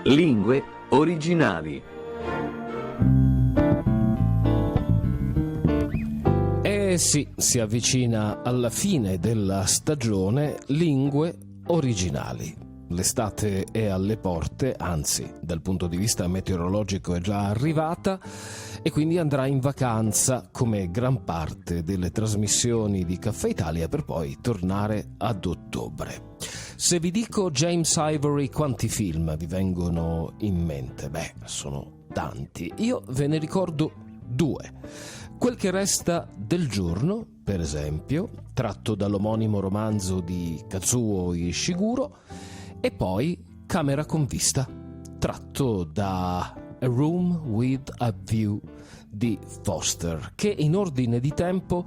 Lingue originali. Sì, si avvicina alla fine della stagione Lingue originali. L'estate è alle porte, anzi, dal punto di vista meteorologico è già arrivata e quindi andrà in vacanza come gran parte delle trasmissioni di Caffè Italia per poi tornare ad ottobre. Se vi dico James Ivory, quanti film vi vengono in mente? Beh, sono tanti. Io ve ne ricordo due. Quel che resta del giorno, per esempio, tratto dall'omonimo romanzo di Kazuo Ishiguro, e poi Camera con vista, tratto da A Room with a View di Forster, che in ordine di tempo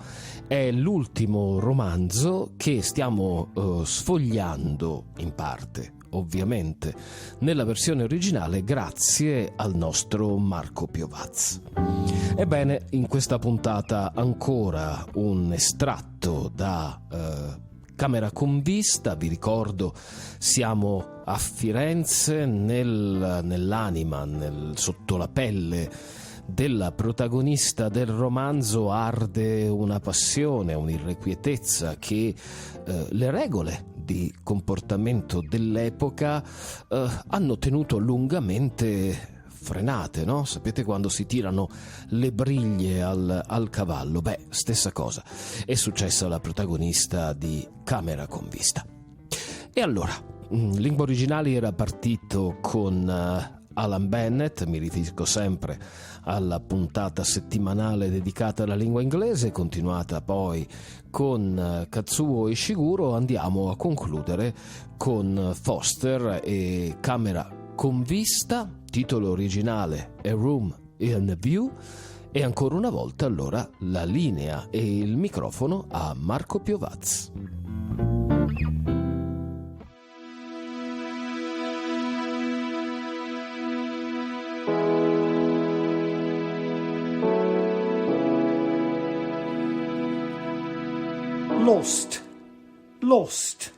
è l'ultimo romanzo che stiamo sfogliando in parte, ovviamente, nella versione originale grazie al nostro Marco Piovaz. Ebbene, in questa puntata ancora un estratto da Camera con vista. Vi ricordo, siamo a Firenze, nell'anima, sotto la pelle della protagonista del romanzo arde una passione, un'irrequietezza che le regole di comportamento dell'epoca hanno tenuto lungamente frenate, no? Sapete quando si tirano le briglie al cavallo? Beh, stessa cosa è successa alla protagonista di Camera con vista. E allora, Lingue Originali era partito con Alan Bennett, mi riferisco sempre alla puntata settimanale dedicata alla lingua inglese, continuata poi con Kazuo Ishiguro. Andiamo a concludere con Forster e Camera con vista, titolo originale A Room in a View, e ancora una volta allora la linea e il microfono a Marco Piovaz. Lost.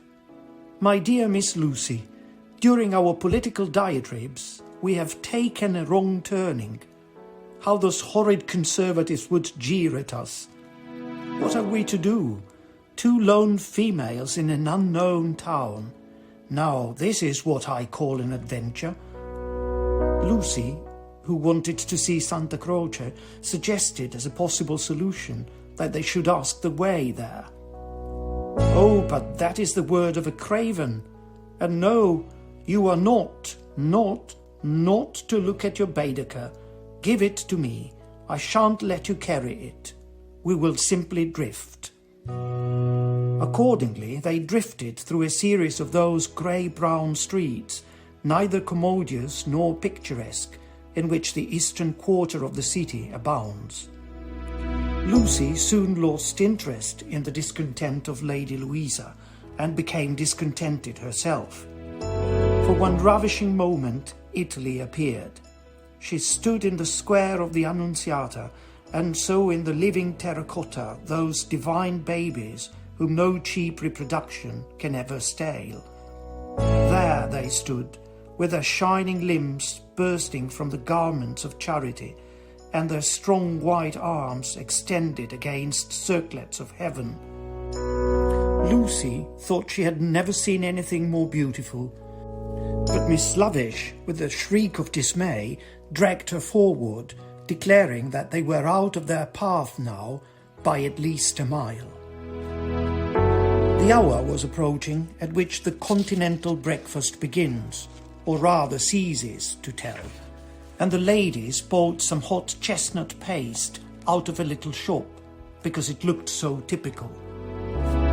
My dear Miss Lucy, during our political diatribes, we have taken a wrong turning. How those horrid conservatives would jeer at us. What are we to do? Two lone females in an unknown town. Now, this is what I call an adventure. Lucy, who wanted to see Santa Croce, suggested as a possible solution that they should ask the way there. Oh, but that is the word of a craven. And no, you are not to look at your Baedeker. Give it to me. I shan't let you carry it. We will simply drift. Accordingly, they drifted through a series of those grey-brown streets, neither commodious nor picturesque, in which the eastern quarter of the city abounds. Lucy soon lost interest in the discontent of Lady Louisa and became discontented herself. For one ravishing moment, Italy appeared. She stood in the square of the Annunziata, and so in the living terracotta, those divine babies whom no cheap reproduction can ever stale. There they stood, with their shining limbs bursting from the garments of charity, and their strong white arms extended against circlets of heaven. Lucy thought she had never seen anything more beautiful, but Miss Slavish, with a shriek of dismay, dragged her forward, declaring that they were out of their path now by at least a mile. The hour was approaching at which the continental breakfast begins, or rather ceases to tell, and the ladies bought some hot chestnut paste out of a little shop, because it looked so typical.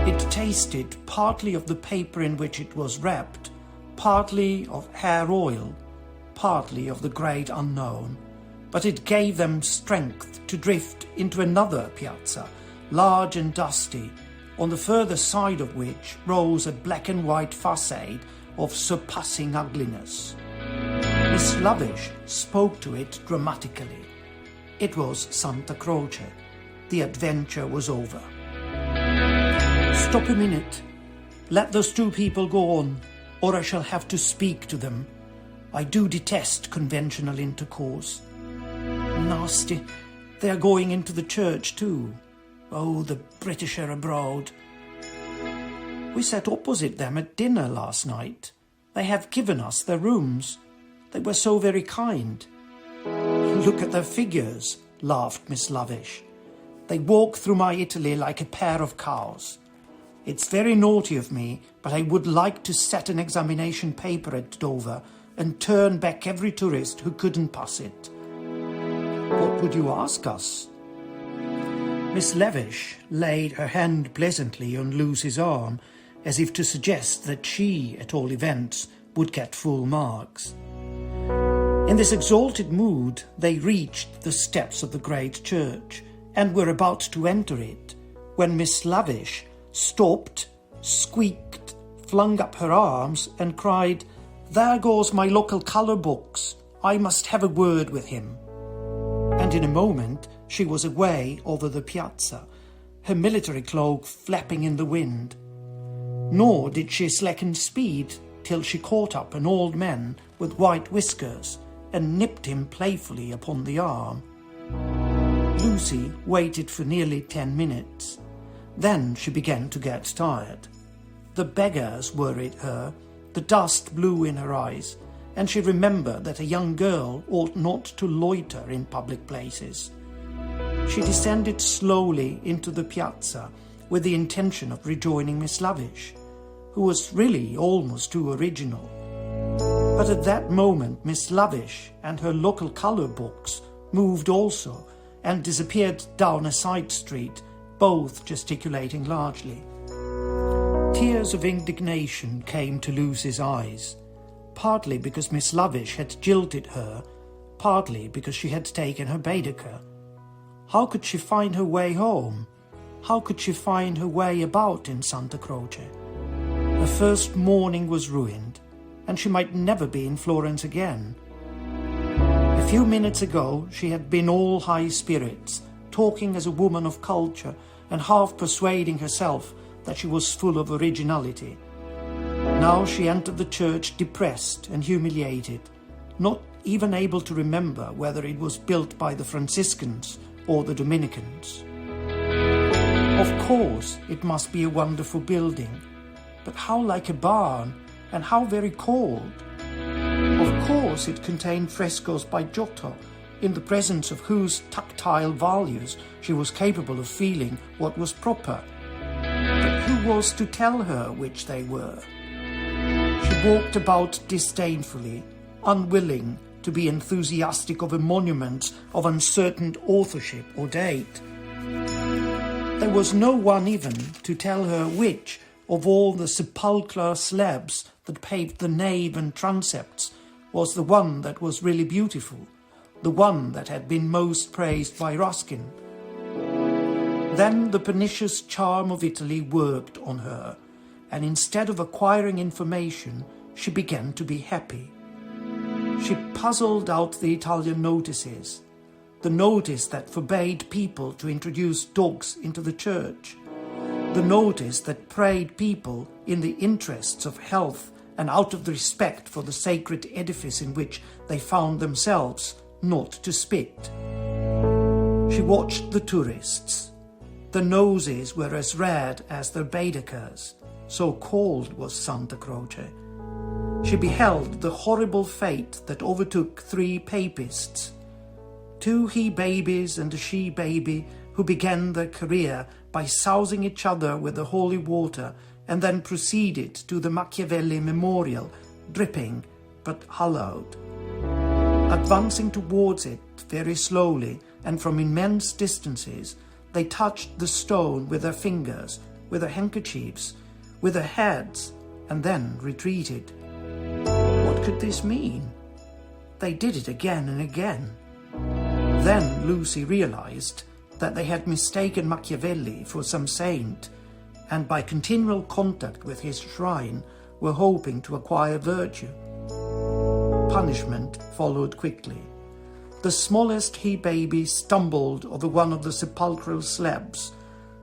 It tasted partly of the paper in which it was wrapped, partly of hair oil, partly of the great unknown, but it gave them strength to drift into another piazza, large and dusty, on the further side of which rose a black and white facade of surpassing ugliness. Miss Lavish spoke to it dramatically. It was Santa Croce. The adventure was over. Stop a minute. Let those two people go on, or I shall have to speak to them. I do detest conventional intercourse. Nasty. They are going into the church too. Oh, the British are abroad. We sat opposite them at dinner last night. They have given us their rooms. They were so very kind. Look at their figures, laughed Miss Lavish. They walk through my Italy like a pair of cows. It's very naughty of me, but I would like to set an examination paper at Dover and turn back every tourist who couldn't pass it. What would you ask us? Miss Lavish laid her hand pleasantly on Lucy's arm, as if to suggest that she, at all events, would get full marks. In this exalted mood, they reached the steps of the great church and were about to enter it, when Miss Lavish stopped, squeaked, flung up her arms and cried, "There goes my local colour books. I must have a word with him." And in a moment she was away over the piazza, her military cloak flapping in the wind. Nor did she slacken speed till she caught up an old man with white whiskers and nipped him playfully upon the arm. Lucy waited for nearly 10 minutes. Then she began to get tired. The beggars worried her, the dust blew in her eyes, and she remembered that a young girl ought not to loiter in public places. She descended slowly into the piazza with the intention of rejoining Miss Lavish, who was really almost too original. But at that moment Miss Lavish and her local colour books moved also and disappeared down a side street, both gesticulating largely. Tears of indignation came to Lucy's eyes, partly because Miss Lavish had jilted her, partly because she had taken her Baedeker. How could she find her way home? How could she find her way about in Santa Croce? Her first morning was ruined, and she might never be in Florence again. A few minutes ago she had been all high spirits, talking as a woman of culture and half persuading herself that she was full of originality. Now she entered the church depressed and humiliated, not even able to remember whether it was built by the Franciscans or the Dominicans. Of course it must be a wonderful building, but how like a barn, and how very cold. Of course it contained frescoes by Giotto, in the presence of whose tactile values she was capable of feeling what was proper. But who was to tell her which they were? She walked about disdainfully, unwilling to be enthusiastic over monuments of uncertain authorship or date. There was no one even to tell her which of all the sepulchral slabs that paved the nave and transepts was the one that was really beautiful, the one that had been most praised by Ruskin. Then the pernicious charm of Italy worked on her, and instead of acquiring information, she began to be happy. She puzzled out the Italian notices, the notice that forbade people to introduce dogs into the church, the notice that prayed people in the interests of health and out of the respect for the sacred edifice in which they found themselves not to spit. She watched the tourists. Their noses were as red as their Baedekers, so cold was Santa Croce. She beheld the horrible fate that overtook 3 papists, 2 he-babies and a she-baby who began their career by sousing each other with the holy water and then proceeded to the Machiavelli memorial, dripping but hallowed. Advancing towards it very slowly and from immense distances, they touched the stone with their fingers, with their handkerchiefs, with their heads, and then retreated. What could this mean? They did it again and again. Then Lucy realized that they had mistaken Machiavelli for some saint, and by continual contact with his shrine were hoping to acquire virtue. punishment followed quickly. The smallest he-baby stumbled over one of the sepulchral slabs,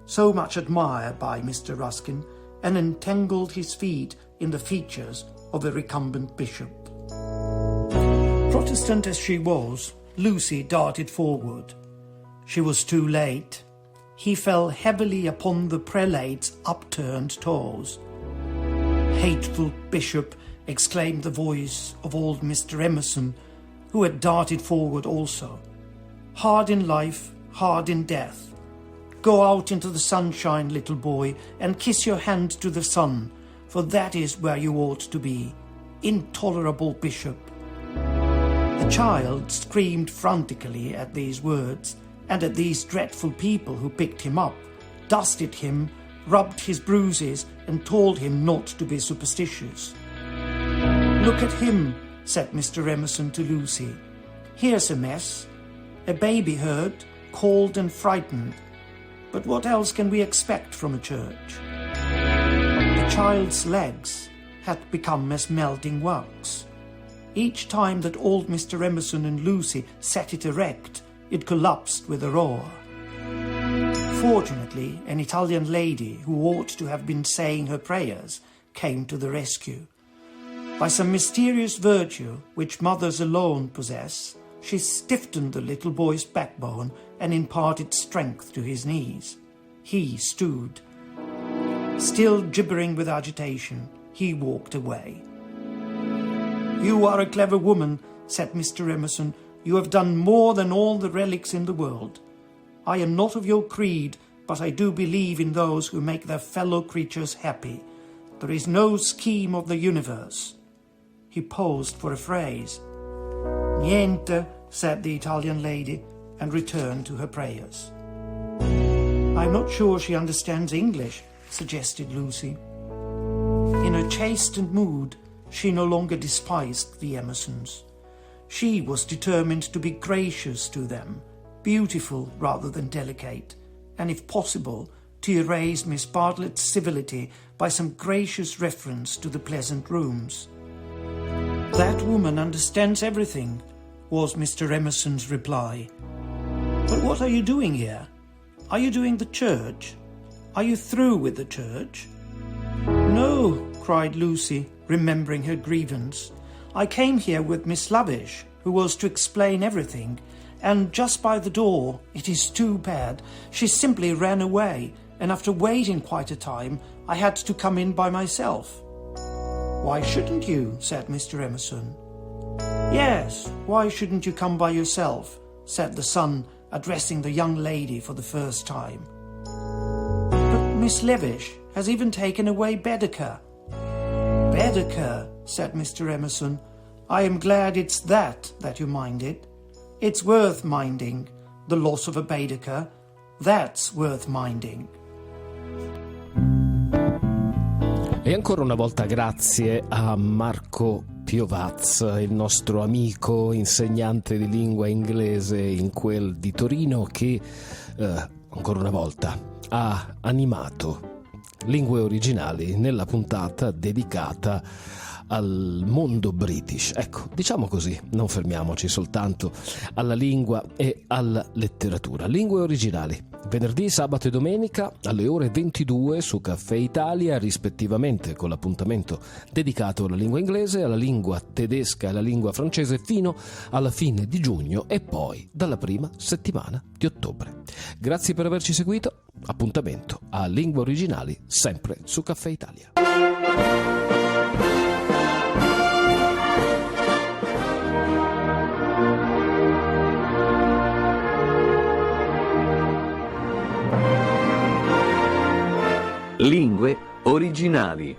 so much admired by Mr. Ruskin, and entangled his feet in the features of a recumbent bishop. Protestant as she was, Lucy darted forward. She was too late. He fell heavily upon the prelate's upturned toes. "Hateful bishop!" exclaimed the voice of old Mr. Emerson, who had darted forward also. "Hard in life, hard in death. Go out into the sunshine, little boy, and kiss your hand to the sun, for that is where you ought to be. Intolerable bishop!" The child screamed frantically at these words, and at these dreadful people who picked him up, dusted him, rubbed his bruises, and told him not to be superstitious. "Look at him," said Mr. Emerson to Lucy. "Here's a mess. A baby hurt, cold and frightened. But what else can we expect from a church?" The child's legs had become as melting wax. Each time that old Mr. Emerson and Lucy set it erect, it collapsed with a roar. Fortunately, an Italian lady who ought to have been saying her prayers came to the rescue. By some mysterious virtue which mothers alone possess, she stiffened the little boy's backbone and imparted strength to his knees. He stood. Still gibbering with agitation, he walked away. "You are a clever woman," said Mr. Emerson. "You have done more than all the relics in the world. I am not of your creed, but I do believe in those who make their fellow creatures happy. There is no scheme of the universe." He paused for a phrase. "Niente," said the Italian lady, and returned to her prayers. "I'm not sure she understands English," suggested Lucy. In her chastened mood, she no longer despised the Emersons. She was determined to be gracious to them, beautiful rather than delicate, and if possible, to erase Miss Bartlett's civility by some gracious reference to the pleasant rooms. "That woman understands everything," was Mr. Emerson's reply. "But what are you doing here? Are you doing the church? Are you through with the church?" "No," cried Lucy, remembering her grievance. "I came here with Miss Lavish, who was to explain everything, and just by the door, it is too bad, she simply ran away, and after waiting quite a time, I had to come in by myself." "Why shouldn't you?" said Mr. Emerson. "Yes, why shouldn't you come by yourself?" said the son, addressing the young lady for the first time. "But Miss Lavish has even taken away Baedeker." "Baedeker," said Mr. Emerson. "I am glad it's that you minded. It's worth minding, the loss of a Baedeker. That's worth minding." E ancora una volta grazie a Marco Piovaz, il nostro amico insegnante di lingua inglese in quel di Torino, che ancora una volta ha animato Lingue Originali nella puntata dedicata al mondo British. Ecco, diciamo così, non fermiamoci soltanto alla lingua e alla letteratura. Lingue Originali, venerdì, sabato e domenica alle ore 22 su Caffè Italia, rispettivamente con l'appuntamento dedicato alla lingua inglese, alla lingua tedesca e alla lingua francese fino alla fine di giugno e poi dalla prima settimana di ottobre. Grazie per averci seguito, appuntamento a Lingue Originali sempre su Caffè Italia. Lingue Originali.